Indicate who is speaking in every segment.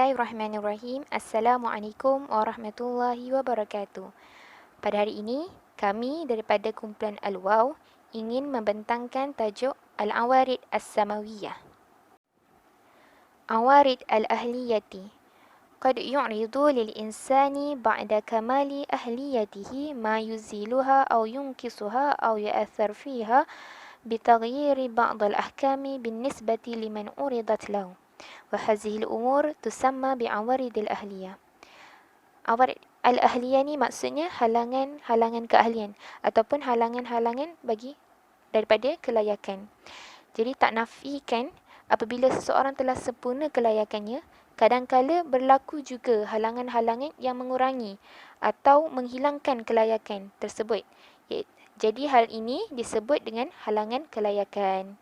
Speaker 1: Bismillahirrahmanirrahim. Assalamualaikum warahmatullahi wabarakatuh. Pada hari ini, kami daripada kumpulan Al-Waw ingin membentangkan tajuk Al-Awarid As-Samawiyah. Awarid Al-Ahliyati. Qad yu'ridu lil-insani ba'da kamali ahliyatihi ma yuziluha aw yunkisuha aw ya'athar fiha bitaghyiri ba'd al-ahkami bin-nisbati liman uridat lahu. وهذه الأمور تسمى بعوارض الأهلية. Awarid al-ahliyah ni maksudnya halangan-halangan keahlian ataupun halangan-halangan bagi daripada kelayakan. Jadi tak nafikan apabila seseorang telah sempurna kelayakannya, kadangkala berlaku juga halangan-halangan yang mengurangi atau menghilangkan kelayakan tersebut. Jadi hal ini disebut dengan halangan kelayakan.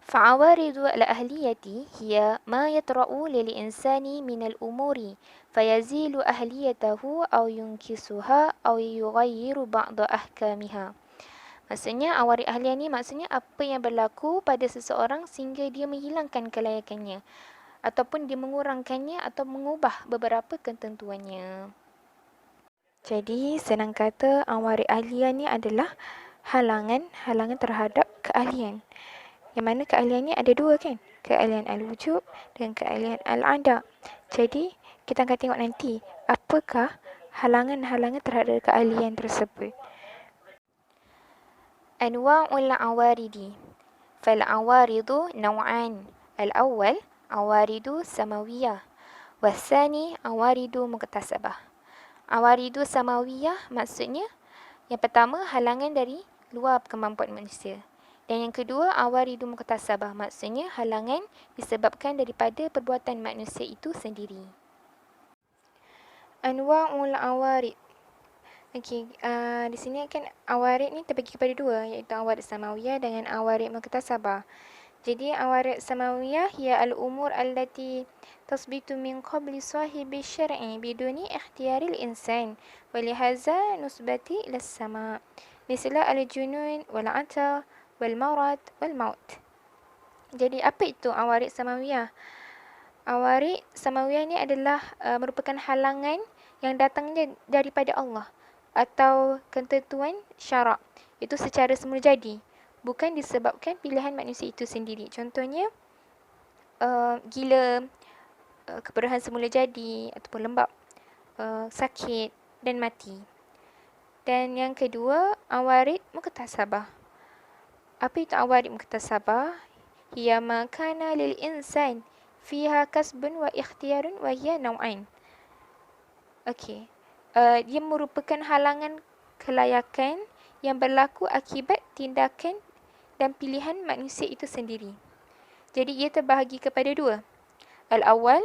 Speaker 1: فعوارض الأهلية هي ما يطرأ للإنسان من الأمور فيزيل أهليته أو ينكسها أو يغير بعض أحكامها. Maksudnya awarid ahliyah ni maksudnya apa yang berlaku pada seseorang sehingga dia menghilangkan kelayakannya ataupun dia mengurangkannya atau mengubah beberapa ketentuannya. Jadi senang kata awarid ahliyah ni adalah halangan terhadap keahlian. Yang mana keahliannya ada dua kan? Keahlian al-wujub dan keahlian al-ada. Jadi, kita akan tengok nanti apakah halangan-halangan terhadap keahlian tersebut. Anwa'ul awaridi. Fal-awaridu naw'an. Al-awwal awaridu samawiyah. Wasani awaridu muktasabah. Awaridu samawiyah maksudnya yang pertama halangan dari luar kemampuan manusia. Dan yang kedua, awaridu muktasabah, maksudnya halangan disebabkan daripada perbuatan manusia itu sendiri. Anwa'ul awarid. Okey, di sini kan awarid ni terbagi kepada dua, iaitu awarid samawiyah dengan awarid muktasabah. Jadi awarid samawiyah ia al-umur allati tasbitu min qabli sahibi syar'i biduni ikhtiyaril insan. Walihaza nusbati ila sama. Misla al-junun wal-'ata wal-marad wal-maut. Jadi apa itu awarid samawiyah? Awarid samawiyah ni adalah merupakan halangan yang datangnya daripada Allah atau ketentuan syarak. Itu secara semula jadi, bukan disebabkan pilihan manusia itu sendiri. Contohnya gila, keperahan semula jadi ataupun lembab, sakit dan mati. Dan yang kedua, awarid muktasabah. Apa itu awarid muktasabah? Hiya ma kana lil insan fiha kasbun wa ikhtiyarun wa hiya naw'ain. Okey. Dia merupakan halangan kelayakan yang berlaku akibat tindakan dan pilihan manusia itu sendiri. Jadi ia terbahagi kepada dua. Al-awwal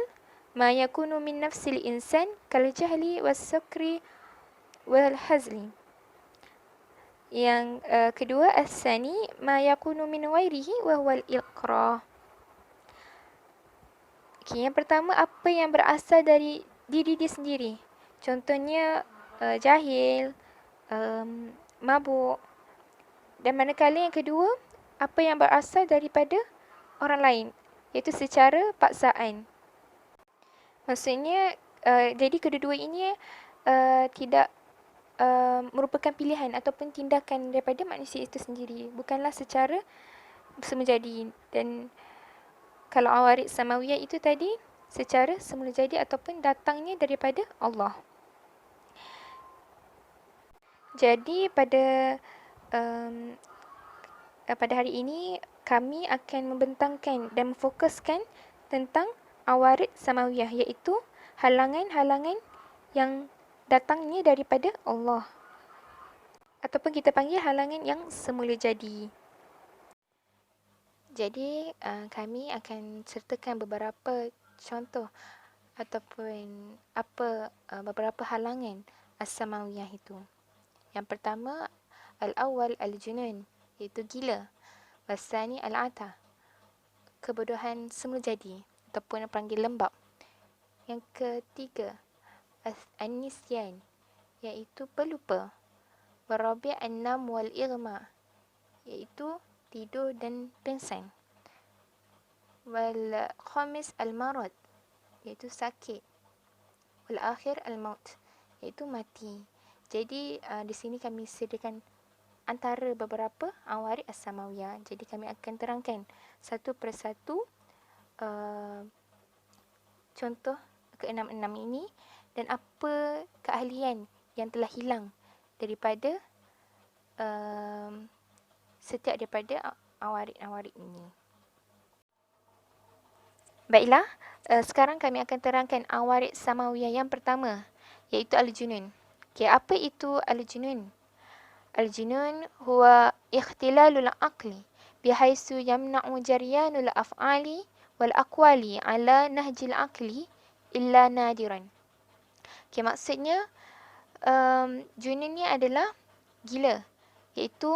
Speaker 1: ma yakunu min nafsil insan kal jahli was sukri wal hazli. Yang kedua, as-sani ma yakunu min ghairihi wa huwa al-iqrah. Okay, yang pertama, apa yang berasal dari diri dia sendiri. Contohnya jahil, mabuk. Dan manakala yang kedua, apa yang berasal daripada orang lain, iaitu secara paksaan. Maksudnya jadi kedua-dua ini tidak merupakan pilihan ataupun tindakan daripada manusia itu sendiri, bukanlah secara semula jadi. Dan kalau awarid samawiyah itu tadi secara semula jadi ataupun datangnya daripada Allah. Jadi pada hari ini kami akan membentangkan dan memfokuskan tentang awarid samawiyah, iaitu halangan-halangan yang datangnya daripada Allah, ataupun kita panggil halangan yang semula jadi. Jadi kami akan sertakan beberapa contoh ataupun beberapa halangan as-samawiyah itu. Yang pertama, al-awwal al-junun, iaitu gila. Wasani al-'ata, kebodohan semula jadi ataupun panggil lembab. Yang ketiga, an-nisyan, iaitu pelupa. Warabi' an-nam wal-ighma, iaitu tidur dan pingsan. wal khamis al-marad, iaitu sakit. Wal akhir al-maut, iaitu mati. Jadi di sini kami sediakan antara beberapa awarid as-samawiyah. Jadi kami akan terangkan satu persatu contoh ke-6 ini dan apa keahlian yang telah hilang daripada setiap daripada awarid-awarid ini. Baiklah, sekarang kami akan terangkan awarid samawiyah yang pertama, iaitu al-junun. Okay, apa itu al-junun? Al-junun huwa ikhtilalul aqli bihaisu yamna'u jaryanul af'ali wal aqwali ala nahjil aqli illa nadiran. Okay, maksudnya junun ni adalah gila, iaitu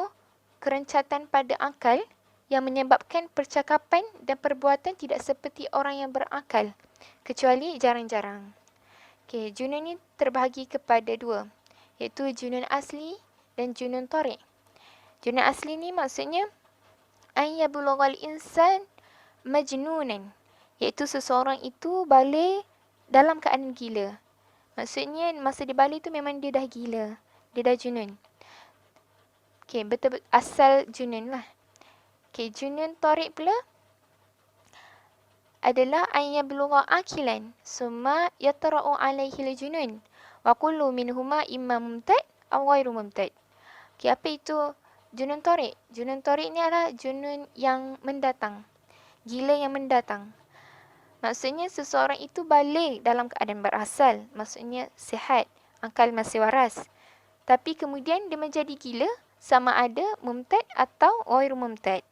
Speaker 1: kerencatan pada akal yang menyebabkan percakapan dan perbuatan tidak seperti orang yang berakal, kecuali jarang-jarang. Okay, junun ni terbahagi kepada dua, iaitu junun asli dan junun tarik. Junun asli ni maksudnya an yablughal insan majnunan, iaitu seseorang itu balik dalam keadaan gila. Maksudnya masa dia balik tu memang dia dah gila, dia dah junun. Okay, betul asal junun lah. Okay, junun tarik pula adalah an yablugha akilan summa yatra'u alaihi al-junun wa kullu minhuma imma mumtad aw ghairu mumtad. Okay, apa itu junun tarik? Junun tarik ni adalah junun yang mendatang, gila yang mendatang. Maksudnya seseorang itu balik dalam keadaan berasal, maksudnya sihat, akal masih waras. Tapi kemudian dia menjadi gila, sama ada mumtad atau ghairu mumtad.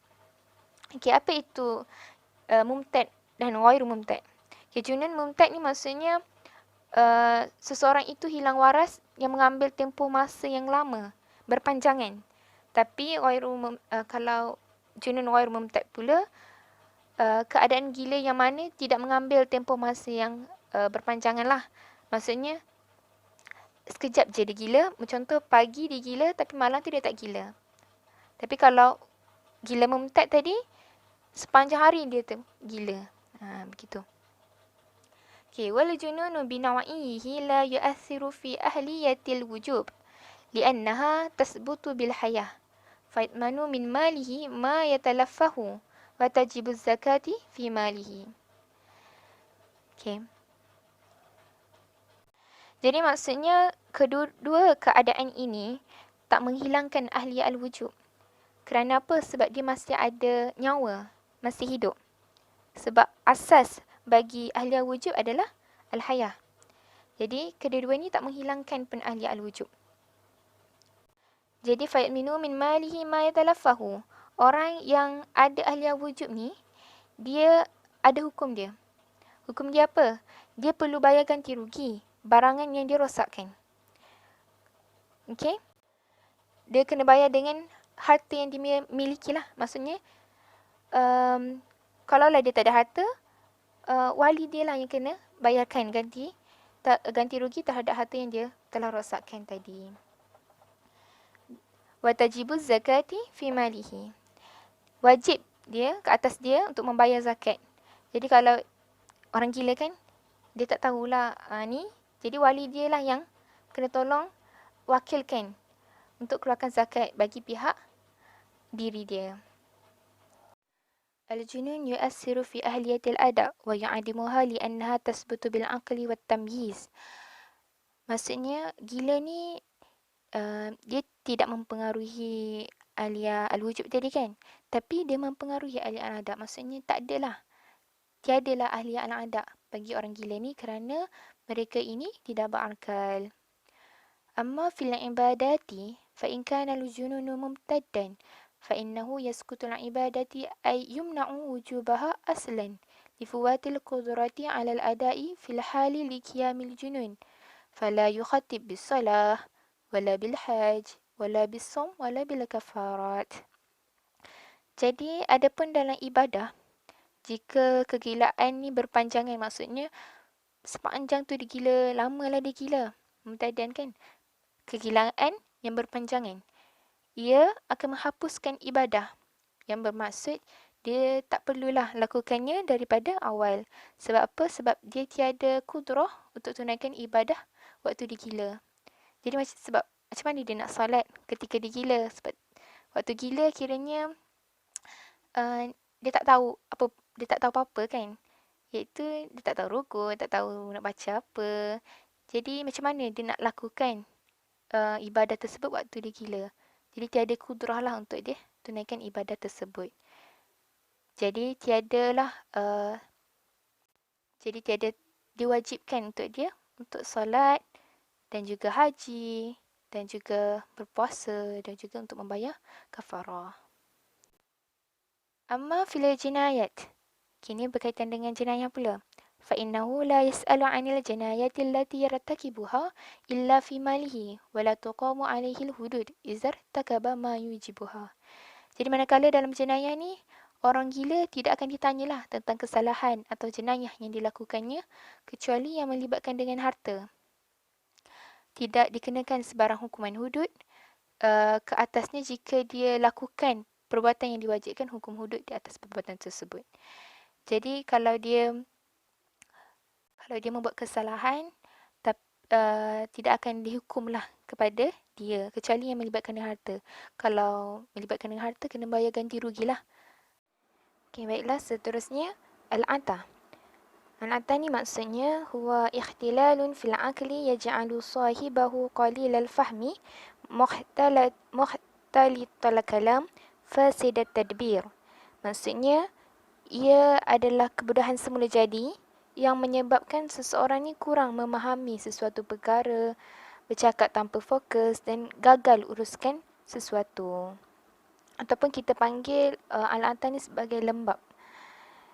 Speaker 1: Okay, apa itu mumtad dan ghairu mumtad? Okay, junun mumtad ni maksudnya seseorang itu hilang waras yang mengambil tempoh masa yang lama, berpanjangan. Tapi kalau junun ghairu mumtad pula, keadaan gila yang mana tidak mengambil tempoh masa yang berpanjangan lah. Maksudnya sekejap je dia gila. Contoh pagi dia gila tapi malam tu dia tak gila. Tapi kalau gila mumtad tadi, sepanjang hari dia tu gila. Begitu. Okay, wal jununu binawa'ihi la yu'athiru fi ahliyatil wujub li'annaha tasbutu bil hayah fa'itmanu min malihi ma yatalaffahu wa tajibu zakati fi malihi. Okay. Jadi maksudnya kedua keadaan ini tak menghilangkan ahli al-wujub. Kerana apa? Sebab dia masih ada nyawa, masih hidup. Sebab asas bagi ahli al-wujub adalah al-hayah. Jadi kedua-dua ni tak menghilangkan pun ahli al-wujub. Jadi fa'yaminu min malihi ma yatalaffahu. Orang yang ada ahli al-wujub ni, dia ada hukum dia. Hukum dia apa? Dia perlu bayar ganti rugi barangan yang dia rosakkan. Okey? Dia kena bayar dengan harta yang dia miliki lah. Maksudnya, kalaulah dia tak ada harta, wali dia lah yang kena bayarkan ganti rugi terhadap harta yang dia telah rosakkan tadi. Wa tajibu zakati fi malihi. Wajib dia ke atas dia untuk membayar zakat. Jadi kalau orang gila kan, dia tak tahulah ni. Jadi wali dia lah yang kena tolong wakilkan untuk keluarkan zakat bagi pihak diri dia. Al-junun yu'assiru fi ahliyatil ada' wa yu'adimuha li'annaha tasbutu bil aqli wat tamyiz. Maksudnya gila ni dia tidak mempengaruhi ahliya al-wujub tadi kan, tapi dia mempengaruhi ahliya al-ada'. Maksudnya tak adalah, tiadalah ahliya al-ada' bagi orang gila ni kerana mereka ini tidak berakal. Amma fil ibadati fa in kana al-jununu mumtaddan fa innahu yasqutu al-ibadati ay yumna'u wujubaha aslan lifuwatil qudrati 'ala al-ada'i fil hali liqiyamil junun fala yukhattib bis-salah wala bil hajj wala bis-shaum wala bil kafarat. Jadi adapun dalam ibadah, jika kegilaan ni berpanjangan, maksudnya sepanjang tu dia gila, lamalah dia gila, mumtaddan kan, kegilaan yang berpanjangan, ia akan menghapuskan ibadah, yang bermaksud dia tak perlulah lakukannya daripada awal. Sebab apa? Sebab dia tiada kudrah untuk tunaikan ibadah waktu dia gila. Jadi macam mana dia nak solat ketika dia gila? Sebab waktu gila kiranya dia tak tahu apa-apa kan. Iaitu dia tak tahu rukun, tak tahu nak baca apa. Jadi macam mana dia nak lakukan ibadah tersebut waktu dia gila. Jadi tiada kudrah lah untuk dia tunaikan ibadah tersebut. Jadi tiada diwajibkan untuk dia untuk solat dan juga haji dan juga berpuasa dan juga untuk membayar kafarah. Amma fil jinayat. Kini berkaitan dengan jenayah pula. فإنه لا يسأل عن الجنايات التي يرتكبها إلا في ماله ولا تقام عليه الحدود إذا ارتكب ما يوجبها. Jadi manakala dalam jenayah ni, orang gila tidak akan ditanyalah tentang kesalahan atau jenayah yang dilakukannya kecuali yang melibatkan dengan harta. Tidak dikenakan sebarang hukuman hudud ke atasnya jika dia lakukan perbuatan yang diwajibkan hukum hudud di atas perbuatan tersebut. Jadi kalau dia membuat kesalahan, tidak akan dihukumlah kepada dia kecuali yang melibatkan dengan harta. Kalau melibatkan dengan harta, kena bayar ganti rugilah. Okay, baiklah, seterusnya al-'atah. Al-'atah ni maksudnya huwa ikhtilalun fil aqli yaj'alu sahibahu qalilal fahmi muhtalital kalam fasidat tadbir. Maksudnya ia adalah kebodohan semula jadi yang menyebabkan seseorang ni kurang memahami sesuatu perkara, bercakap tanpa fokus dan gagal uruskan sesuatu. Ataupun kita panggil al-'atah ni sebagai lembab.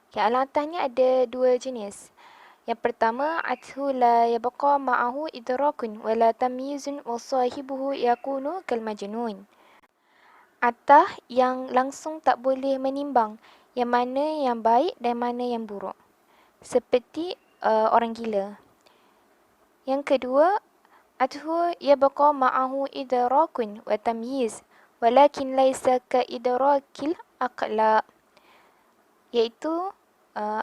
Speaker 1: Okay, al-'atah ni ada dua jenis. Yang pertama, athu la yabqa ma'ahu idrakun wa la tamyizun wa sahibuhu yakunu kal majnun. Atah yang langsung tak boleh menimbang yang mana yang baik dan mana yang buruk. Seperti orang gila. Yang kedua, athu yabqa ma'ahu idrakun wa tamyiz walakin laysa ka idrakil aqla. Iaitu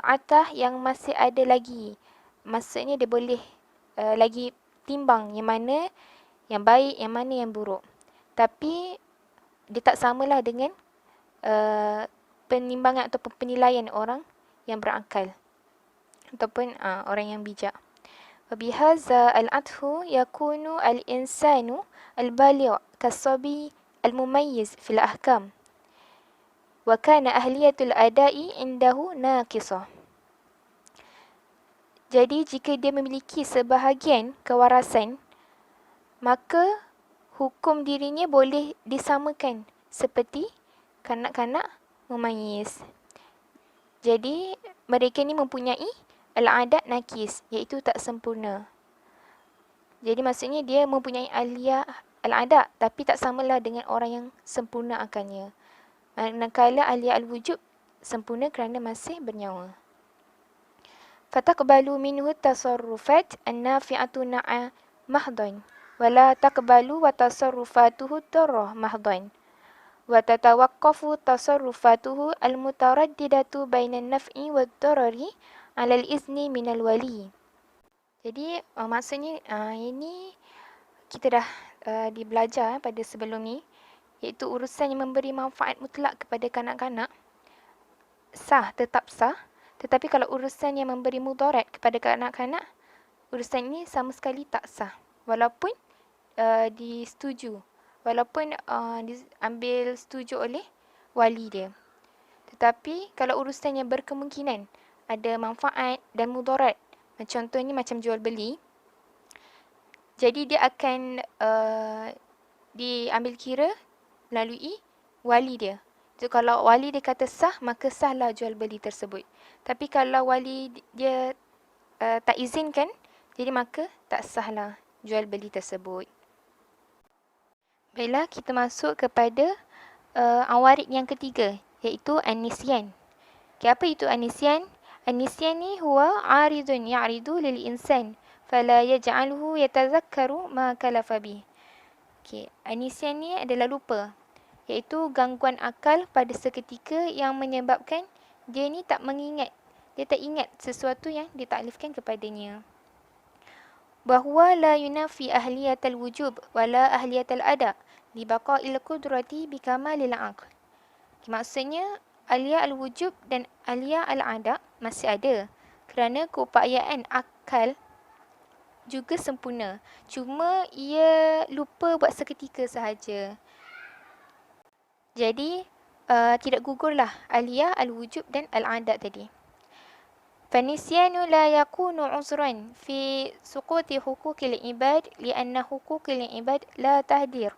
Speaker 1: atah yang masih ada lagi. Maksudnya dia boleh lagi timbang yang mana yang baik, yang mana yang buruk. Tapi dia tak samalah dengan penimbangan ataupun penilaian orang yang berakal ataupun orang yang bijak. Wabihaza al-'athu yakunu al-insanu al-baligh kas-sabi al-mumayyiz fil ahkam. Wa kana ahliyatul ada'i indahu naqisah. Jadi jika dia memiliki sebahagian kewarasan, maka hukum dirinya boleh disamakan seperti kanak-kanak mumayyiz. Jadi mereka ni mempunyai al-adat nakis, iaitu tak sempurna. Jadi maksudnya dia mempunyai aliyah al-adat tapi tak samalah dengan orang yang sempurna akalnya. Manakala aliyah al-wujub sempurna kerana masih bernyawa. Fataqbalu minhu tasarrufat an-nafi'atu na'a mahdan wala taqbalu wa tasarrufatuhu darrah mahdan. Wa tatawaqqafu tasarrufatuhu al-mutaraddidatu bainan naf'i wad darari 'ala al-izni minal wali. Jadi maksudnya ini kita dah dibelajar pada sebelum ni, iaitu urusan yang memberi manfaat mutlak kepada kanak-kanak tetap sah, tetapi kalau urusan yang memberi mudarat kepada kanak-kanak, urusan ini sama sekali tak sah walaupun disetujui, walaupun diambil setuju oleh wali dia. Tetapi kalau urusan yang berkemungkinan ada manfaat dan mudarat, contohnya macam jual beli, jadi dia akan diambil kira melalui wali dia. Jadi kalau wali dia kata sah, maka sahlah jual beli tersebut. Tapi kalau wali dia tak izinkan, jadi maka tak sahlah jual beli tersebut. Baiklah, kita masuk kepada awarid yang ketiga, iaitu an-nisyan. Okay, apa itu an-nisyan? An-nisyan ni huwa 'aridun ya'ridu lil insan fala yaj'aluhu yatazakkaru ma kalafa bih. Okay, an-nisyan ni adalah lupa. iaitu gangguan akal pada seketika yang menyebabkan dia ni tak mengingat, dia tak ingat sesuatu yang ditaklifkan kepadanya. Bahawa la yunafi ahliyatal wujub wala ahliyatal ada li baqa'il qudrati bi kamalil aql. Maksudnya ahliya al-wujub dan ahliya al-ada masih ada kerana keupayaan akal juga sempurna. Cuma ia lupa buat seketika sahaja. Jadi tidak gugurlah ahliya al-wujub dan al-ada tadi. فالنسيان لا يكون عذرا في سقوط حقوق العباد لأن حقوق العباد لا تهدر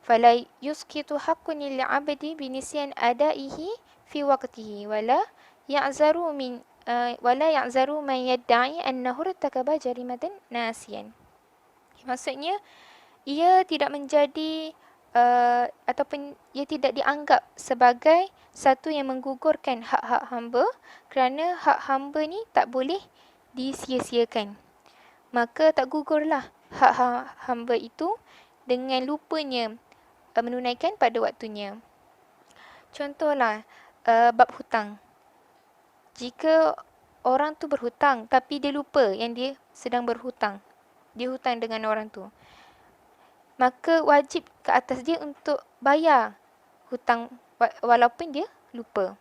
Speaker 1: فلا يسقط حق للعبد بنسيان أدائه في وقته ولا يعذر من يدعي أنه ارتكب جريمة ناسيا. Maksudnya ia tidak menjadi ataupun ia tidak dianggap sebagai satu yang menggugurkan hak-hak hamba kerana hak hamba ni tak boleh disia-siakan. Maka tak gugurlah hak hamba itu dengan lupanya menunaikan pada waktunya. Contohlah bab hutang. Jika orang tu berhutang tapi dia lupa yang dia sedang berhutang, dia hutang dengan orang tu, maka wajib ke atas dia untuk bayar hutang walaupun dia lupa.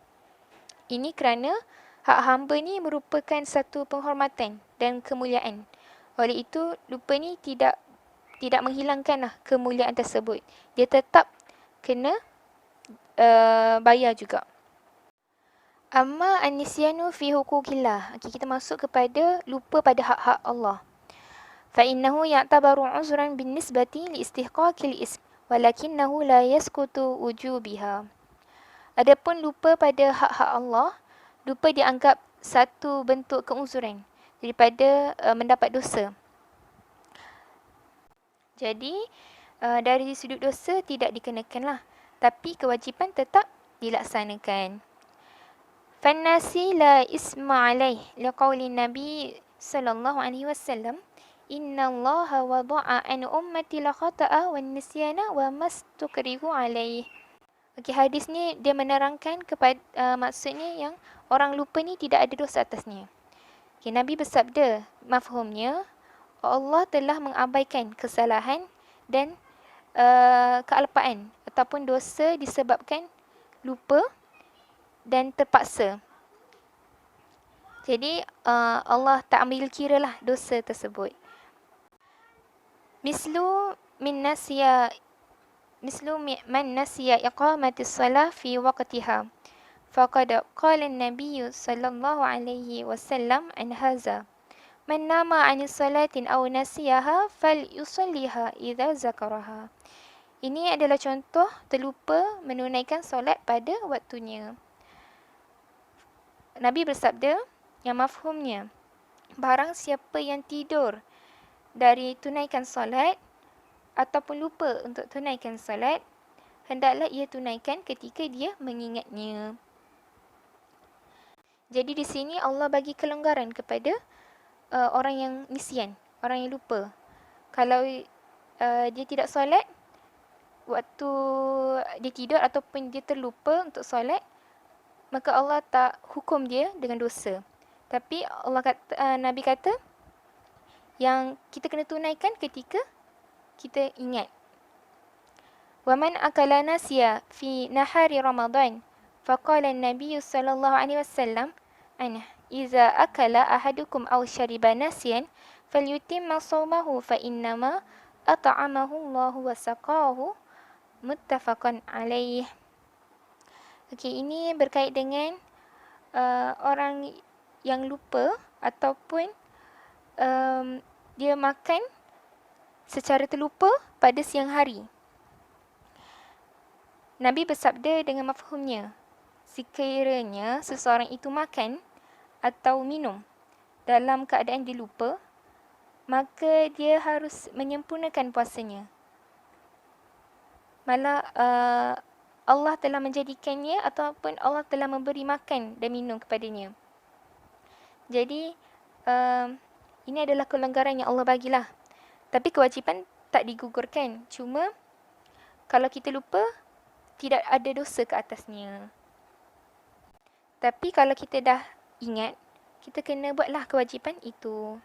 Speaker 1: Ini kerana hak hamba ni merupakan satu penghormatan dan kemuliaan. Oleh itu, lupa ni tidak menghilangkanlah kemuliaan tersebut. Dia tetap kena bayar juga. Amma an-nisyanu fi huquqillah. Okey, kita masuk kepada lupa pada hak-hak Allah. Fa innahu ya'tabaru 'uzran bin nisbati li istihqaqil ism walakinnahu la yasqutu wujubiha. Adapun lupa pada hak-hak Allah, lupa dianggap satu bentuk keuzuran daripada mendapat dosa. Jadi dari sudut dosa tidak dikenakanlah, tapi kewajipan tetap dilaksanakan. Fannasi la isma alaih liqaulin Nabi sallallahu alaihi wasallam, inna Allah wada'a an ummati la khata'a wan nisyana wa mastukrihu alaih. Okey, hadis ni dia menerangkan kepada maksudnya yang orang lupa ni tidak ada dosa atasnya. Okey, Nabi bersabda, mafhumnya Allah telah mengabaikan kesalahan dan kealpaan ataupun dosa disebabkan lupa dan terpaksa. Jadi Allah tak ambil kira lah dosa tersebut. Mislu man nasiya iqamatis salah fi waqtiha. Faqad qala an-nabiy sallallahu alaihi wasallam an hadza. Man nama 'ani salatin aw nasiyaha falyusalliha idza zakaraha. Ini adalah contoh terlupa menunaikan solat pada waktunya. Nabi bersabda yang mafhumnya, barang siapa yang tidur dari tunaikan solat ataupun lupa untuk tunaikan solat, hendaklah ia tunaikan ketika dia mengingatnya. Jadi di sini Allah bagi kelonggaran kepada orang yang nisyan, orang yang lupa. Kalau dia tidak solat waktu dia tidur ataupun dia terlupa untuk solat, maka Allah tak hukum dia dengan dosa. Tapi Nabi kata yang kita kena tunaikan ketika kita ingat. Waman akala nasiya fi nahari Ramadan, faqala an-nabiy sallallahu alaihi wasallam, iza akala ahadukum aw shariba nasiyan falyutimma shawmahu fa innama at'amahu Allahu wa saqahu, muttafaqan alaih. Okey, ini berkait dengan orang yang lupa ataupun dia makan secara terlupa pada siang hari. Nabi bersabda dengan mafhumnya, sekiranya seseorang itu makan atau minum dalam keadaan dia lupa, maka dia harus menyempurnakan puasanya. Malah Allah telah menjadikannya ataupun Allah telah memberi makan dan minum kepadanya. Jadi ini adalah kelonggaran yang Allah bagilah. Tapi kewajipan tak digugurkan. Cuma kalau kita lupa, tidak ada dosa ke atasnya. Tapi kalau kita dah ingat, kita kena buatlah kewajipan itu.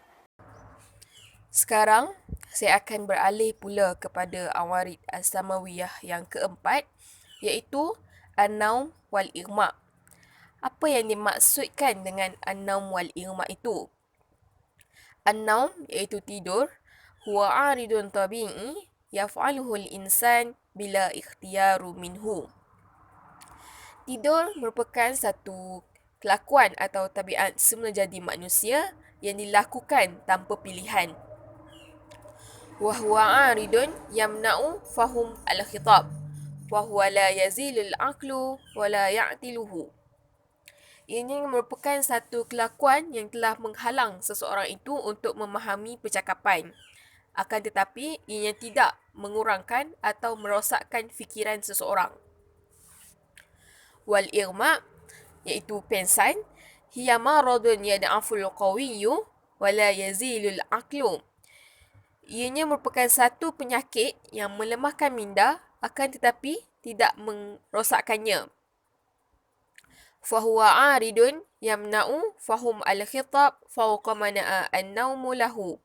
Speaker 2: Sekarang, saya akan beralih pula kepada awarid as-samawiyah yang keempat, iaitu an-naum wal irma. Apa yang dimaksudkan dengan an-naum wal irma itu? An-naum iaitu tidur, huwa aridun tabi'i yaf'aluhu al-insan bila ikhtiyaru minhu. Tidur merupakan satu kelakuan atau tabiat semula jadi manusia yang dilakukan tanpa pilihan. Wa huwa aridun yamna'u fahum al-khitab wa huwa la yazilul aqlu wa la ya'tiluhu. Ini merupakan satu kelakuan yang telah menghalang seseorang itu untuk memahami percakapan. Akan tetapi, ianya tidak mengurangkan atau merosakkan fikiran seseorang. Wal irma, iaitu pensan, hiya maradun yad'aful qawiyyu wa la yazilul aqlu. Ianya merupakan satu penyakit yang melemahkan minda akan tetapi tidak merosakkannya. Fahuwa aridun yamna'u fahum al-khitab fawqa mana'a an-nawmu lahu.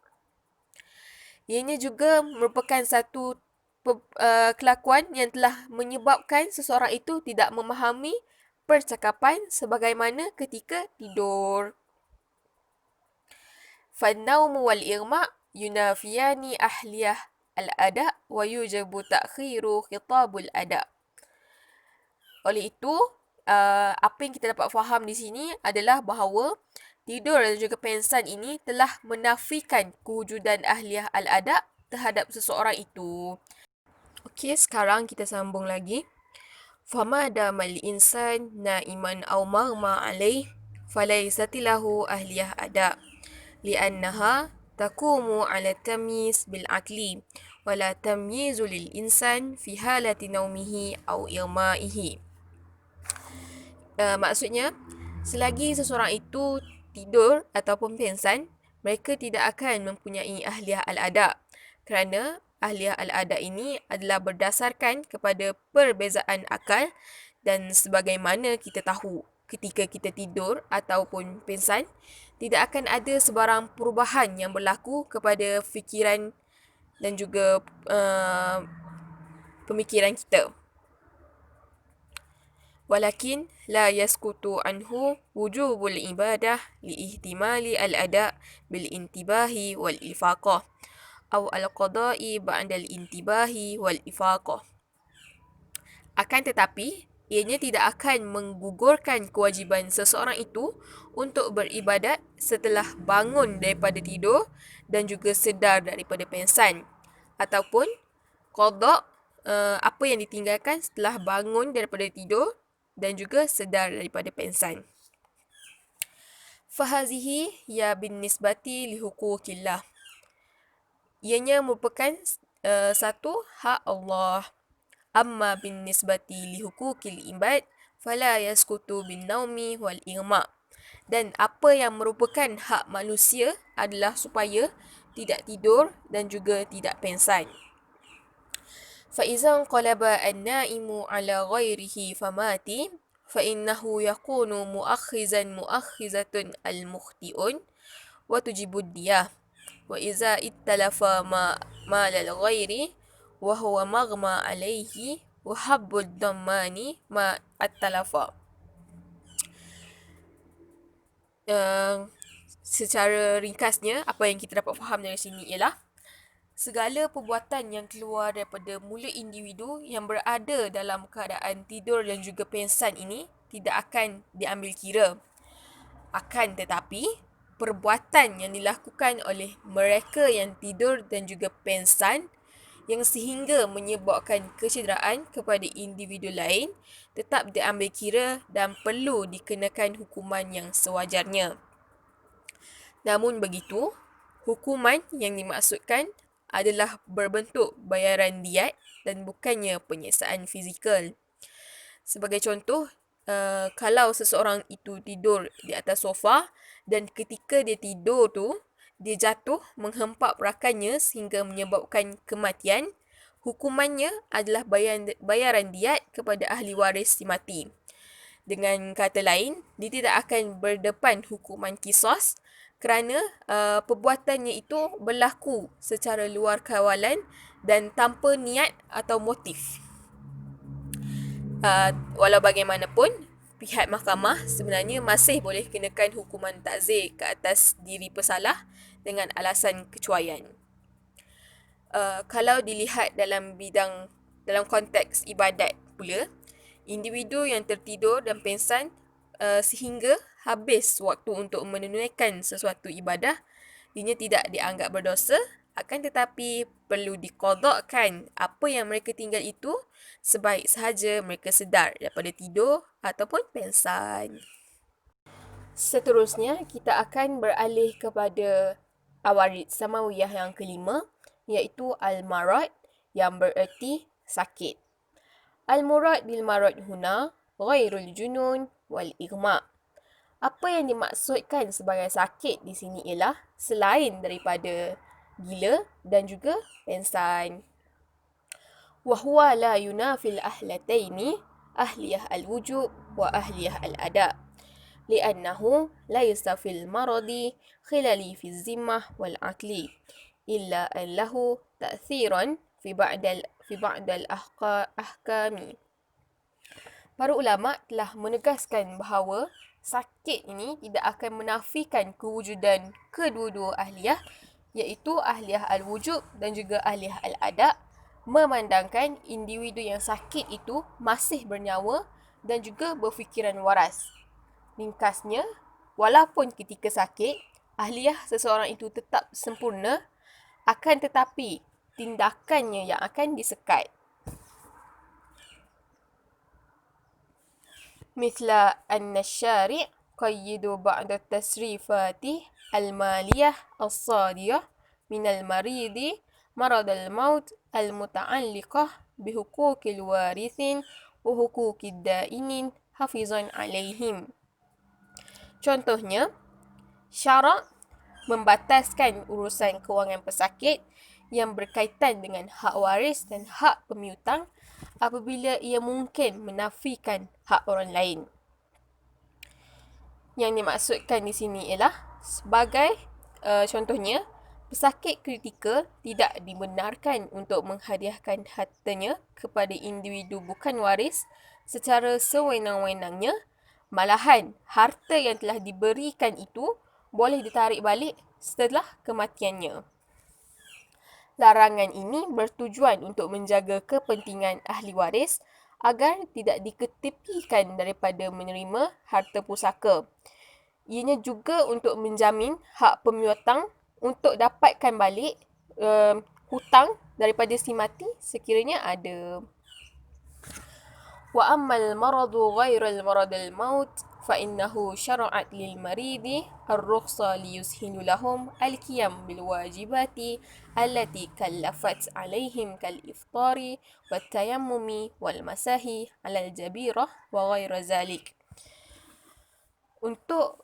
Speaker 2: Ianya juga merupakan satu kelakuan yang telah menyebabkan seseorang itu tidak memahami percakapan sebagaimana ketika tidur. Fannawmu wal irma yunafiyani ahliyah al-ada wa yujabu ta'khiru khitabul ada. Oleh itu, apa yang kita dapat faham di sini adalah bahawa tidur dan juga pensan ini telah menafikan kewujudan ahliyah al-ada terhadap seseorang itu. Okey, sekarang kita sambung lagi. Fama damal insan naiman aw maghma alaih falaysat lahu ahliyah ada li'annaha taqumu ala tamyiz bil aqli wala tamyizu lil insan fi halati naumihi aw irmaihi. Maksudnya, selagi seseorang itu tidur ataupun pengsan, mereka tidak akan mempunyai ahliyah al-ada kerana ahliyah al-ada ini adalah berdasarkan kepada perbezaan akal dan sebagaimana kita tahu ketika kita tidur ataupun pengsan, tidak akan ada sebarang perubahan yang berlaku kepada fikiran dan juga pemikiran kita. Walakin la yaskutu anhu wujubul ibadah liihtimali al-ada bil intibahi wal ifaqah atau al-qada'i ba'dal intibahi wal ifaqah. Akan tetapi, ianya tidak akan menggugurkan kewajiban seseorang itu untuk beribadat setelah bangun daripada tidur dan juga sedar daripada pengsan, ataupun qada' apa yang ditinggalkan setelah bangun daripada tidur dan juga sedar daripada pengsan. Fahazihi ya bin nisbati li huquqillah. Ianya merupakan satu hak Allah. Amma bin nisbati li huquqil ibad fala yaskutu bin naumi wal irma. Dan apa yang merupakan hak manusia adalah supaya tidak tidur dan juga tidak pengsan. فإذا انقلب النائم على غيره فمات فإنه يكون مؤخذة المخطئ وتجب الدية وإذا اتلف مال الغير وهو مغمى عليه وحب الضمان ما اتلف. Secara ringkasnya, apa yang kita dapat faham dari sini ialah segala perbuatan yang keluar daripada mulut individu yang berada dalam keadaan tidur dan juga pengsan ini tidak akan diambil kira. Akan tetapi, perbuatan yang dilakukan oleh mereka yang tidur dan juga pengsan yang sehingga menyebabkan kecederaan kepada individu lain tetap diambil kira dan perlu dikenakan hukuman yang sewajarnya. Namun begitu, hukuman yang dimaksudkan adalah berbentuk bayaran diat dan bukannya penyiksaan fizikal. Sebagai contoh, kalau seseorang itu tidur di atas sofa dan ketika dia tidur tu, dia jatuh menghempap rakannya sehingga menyebabkan kematian, hukumannya adalah bayaran diat kepada ahli waris si mati. Dengan kata lain, dia tidak akan berdepan hukuman kisos kerana perbuatannya itu berlaku secara luar kawalan dan tanpa niat atau motif. Walau bagaimanapun, pihak mahkamah sebenarnya masih boleh kenakan hukuman takzir ke atas diri pesalah dengan alasan kecuaian. Kalau dilihat dalam konteks ibadat pula, individu yang tertidur dan pengsan sehingga habis waktu untuk menunaikan sesuatu ibadah, dia tidak dianggap berdosa, akan tetapi perlu diqadakkan apa yang mereka tinggal itu sebaik sahaja mereka sedar daripada tidur ataupun pengsan. Seterusnya, kita akan beralih kepada awarid samawiyah yang kelima, iaitu al-marad, yang bererti sakit. Al-murad bil marad huna ghairul junun wal ighma. Apa yang dimaksudkan sebagai sakit di sini ialah selain daripada gila dan juga pengsan. Wa huwa la yunafil ahlataini ahliyah al-wujub wa ahliyah al-ada. Li'annahu laysa fil maradi khilali fi zimmah wal aqli illa an lahu ta'thiran fi ba'dal ahkami. Para ulama telah menegaskan bahawa sakit ini tidak akan menafikan kewujudan kedua-dua ahliyah, iaitu ahliyah al-wujub dan juga ahliyah al-ada, memandangkan individu yang sakit itu masih bernyawa dan juga berfikiran waras. Ringkasnya, walaupun ketika sakit, ahliyah seseorang itu tetap sempurna, akan tetapi tindakannya yang akan disekat. مثل أن الشارع قيد بعض التصريفات المالية الصادرة من المريض مرض الموت المتعلقة بحقوق الوارثين وحقوق الدائنين حفظا عليهم. Contohnya, syarak membataskan urusan kewangan pesakit yang berkaitan dengan hak waris dan hak pemiutang apabila ia mungkin menafikan hak orang lain. Yang dimaksudkan di sini ialah sebagai contohnya, pesakit kritikal tidak dibenarkan untuk menghadiahkan hartanya kepada individu bukan waris secara sewenang-wenangnya, malahan harta yang telah diberikan itu boleh ditarik balik setelah kematiannya. Larangan ini bertujuan untuk menjaga kepentingan ahli waris agar tidak diketepikan daripada menerima harta pusaka. Ianya juga untuk menjamin hak pemiutang untuk dapatkan balik hutang daripada si mati sekiranya ada. Wa ammal maradu ghairal maradil maut فإنه شرعت للمريض الرخصة ليسهل لهم القيام بالواجبات التي كلفت عليهم كالإفطار والتيمم والمسح على الجبيرة وغير ذلك. Untuk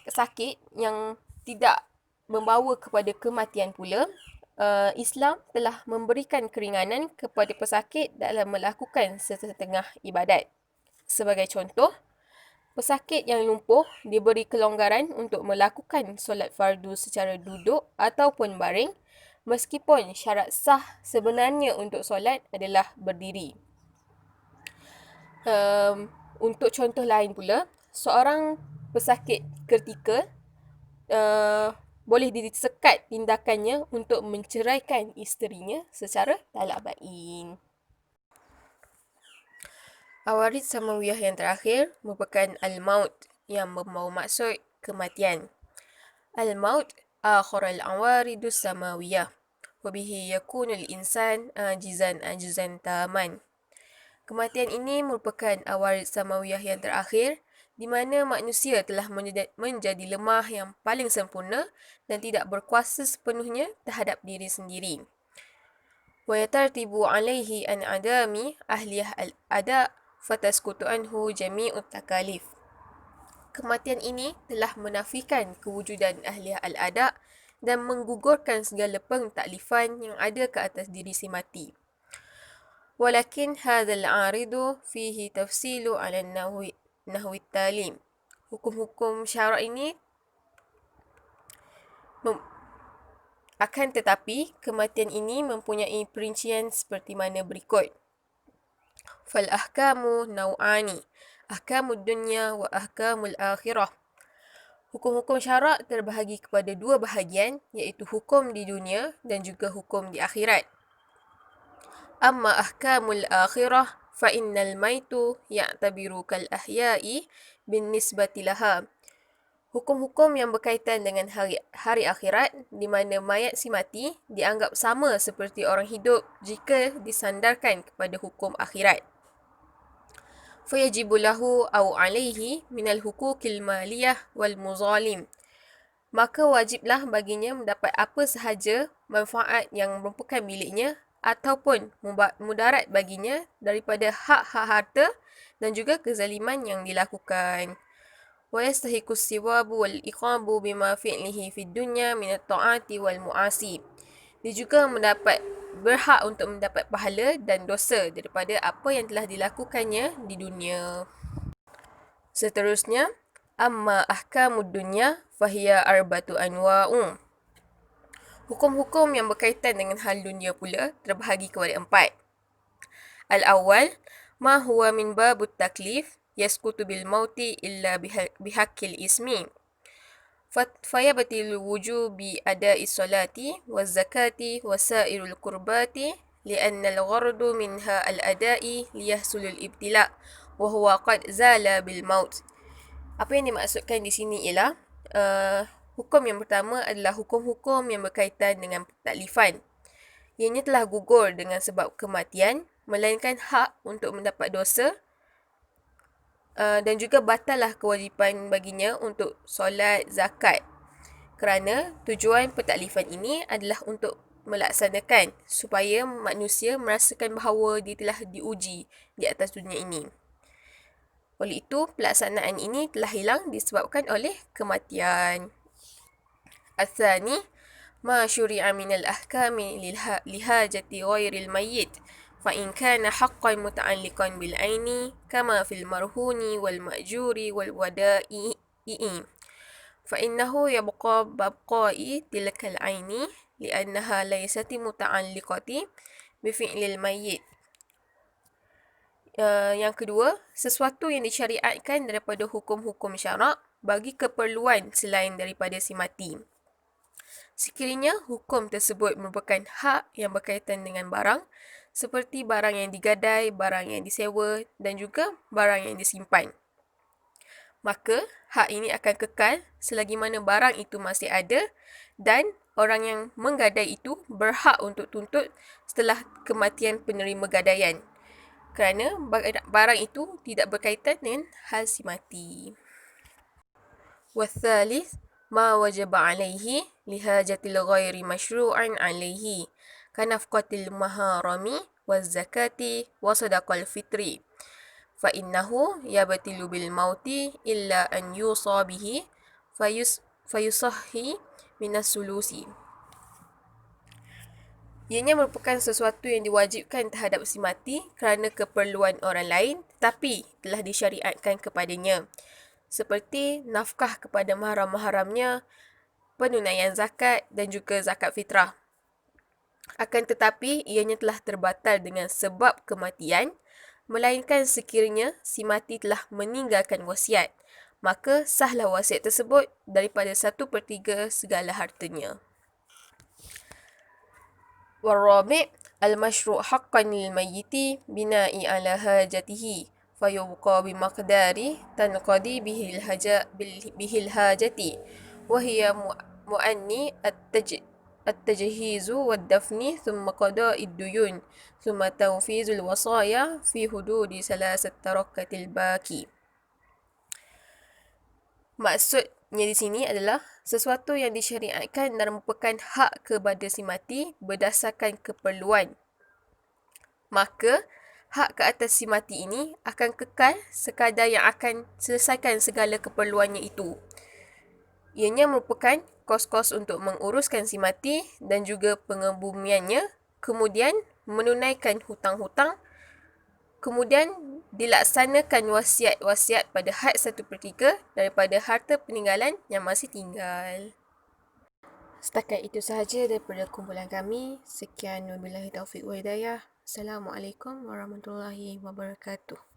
Speaker 2: sakit yang tidak membawa kepada kematian pula, Islam telah memberikan keringanan kepada pesakit dalam melakukan setengah ibadat. Sebagai contoh, pesakit yang lumpuh diberi kelonggaran untuk melakukan solat fardu secara duduk ataupun baring, meskipun syarat sah sebenarnya untuk solat adalah berdiri. Untuk contoh lain pula, seorang pesakit kritikal boleh disekat tindakannya untuk menceraikan isterinya secara talak bain. Awarid samawiyah yang terakhir merupakan al-maut yang membawa maksud kematian. Al-maut akhir al-awaridus samawiyah wa bihi yakunu al-insan ajizan taman. Kematian ini merupakan awarid samawiyah yang terakhir di mana manusia telah menjadi lemah yang paling sempurna dan tidak berkuasa sepenuhnya terhadap diri sendiri. Wa yatartibu alaihi an adami ahliyah al-ada fataskutu anhu jami'ut takalif. Kematian ini telah menafikan kewujudan ahliyah al-ada dan menggugurkan segala pengtaklifan yang ada ke atas diri si mati. ولكن هذا العارض فيه تفصيل على النحو التالي. Hukum-hukum syarak ini akan tetapi kematian ini mempunyai perincian seperti mana berikut. فالأحكام نوعان أحكام الدنيا وأحكام الآخرة. Hukum-hukum syarak terbahagi kepada dua bahagian, iaitu hukum di dunia dan juga hukum di akhirat. Amma ahkamul akhirah fa innal maitu ya'tabiru kal ahya'i bin nisbati laha. Hukum-hukum yang berkaitan dengan hari akhirat, di mana mayat si mati dianggap sama seperti orang hidup jika disandarkan kepada hukum akhirat. Fayajibu lahu aw alaihi minal hukukil maliyah wal muzalim. Maka wajiblah baginya mendapat apa sahaja manfaat yang merupakan miliknya ataupun mudarat baginya daripada hak-hak harta dan juga kezaliman yang dilakukan. Wa yastahiqu as-siwabu wal iqabu bima fi'lihi fid dunya min at-ta'ati wal mu'asi. Dia juga berhak untuk mendapat pahala dan dosa daripada apa yang telah dilakukannya di dunia. Seterusnya, amma ahkamud dunya fahiya arbatu anwa'u. Hukum-hukum yang berkaitan dengan hal dunia pula terbahagi kepada 4. Al-awwal, ma huwa min babut taklif yasqutu bil mauti illa bihaqqil ismi. Fayabtilu wujubi ada'i salati waz zakati wasairul qurbati li'anna al-ghardu minha al-ada'i liyahsulul ibtila' wa huwa qad zala bil maut. Apa yang dimaksudkan di sini ialah hukum yang pertama adalah hukum-hukum yang berkaitan dengan taklifan. Ianya telah gugur dengan sebab kematian, melainkan hak untuk mendapat dosa dan juga batallah kewajipan baginya untuk solat, zakat. Kerana tujuan pentaklifan ini adalah untuk melaksanakan supaya manusia merasakan bahawa dia telah diuji di atas dunia ini. Oleh itu, pelaksanaan ini telah hilang disebabkan oleh kematian. الثاني ما شرع من الأحكام لحاجة غير الميت فإن كان حقا متعلقا بالعين كما في المرهون والمأجور والودائع فإنه يبقى ببقاء تلك العين لأنها ليست متعلقة بفعل الميت. Yang kedua, sesuatu yang disyariatkan daripada hukum-hukum syarak bagi keperluan selain daripada si mati. Sekiranya hukum tersebut merupakan hak yang berkaitan dengan barang, seperti barang yang digadai, barang yang disewa dan juga barang yang disimpan. Maka, hak ini akan kekal selagi mana barang itu masih ada dan orang yang menggadai itu berhak untuk tuntut setelah kematian penerima gadaian. Kerana barang itu tidak berkaitan dengan hal si mati. والثالث ما وجب عليه لحاجة الغير مشروعا عليه كنفقة المحارم والزكاة وصدق الفطر فإنه يبطل بالموت إلا أن يوصى به فيصحي من الثلث. Ianya merupakan sesuatu yang diwajibkan terhadap si mati kerana keperluan orang lain tetapi telah disyariatkan kepadanya, seperti nafkah kepada mahram-mahramnya, penunaian zakat dan juga zakat fitrah. Akan tetapi, ianya telah terbatal dengan sebab kematian, melainkan sekiranya si mati telah meninggalkan wasiat, maka sahlah wasiat tersebut daripada 1/3 segala hartanya. Warabi' al-mashru' haqqan lil-mayyiti bina'i ala hajatihi fayubqa bimaqdari tanqadi bihil hajati wa hiya mu'anni at-tajhizu wad-dafni thumma qada'id duyun thumma tanfizul wasaya fi hududi salasat tarakatil baki. Maksudnya di sini adalah sesuatu yang disyariatkan dan merupakan hak kepada si mati berdasarkan keperluan. Maka, hak ke atas si mati ini akan kekal sekadar yang akan selesaikan segala keperluannya itu. Ianya merupakan kos-kos untuk menguruskan si mati dan juga pengebumiannya, kemudian menunaikan hutang-hutang kemudian dilaksanakan wasiat-wasiat pada had 1/3 daripada harta peninggalan yang masih tinggal. Setakat itu sahaja daripada kumpulan kami. Sekian, wabillahi taufiq wa hidayah. Assalamualaikum warahmatullahi wabarakatuh.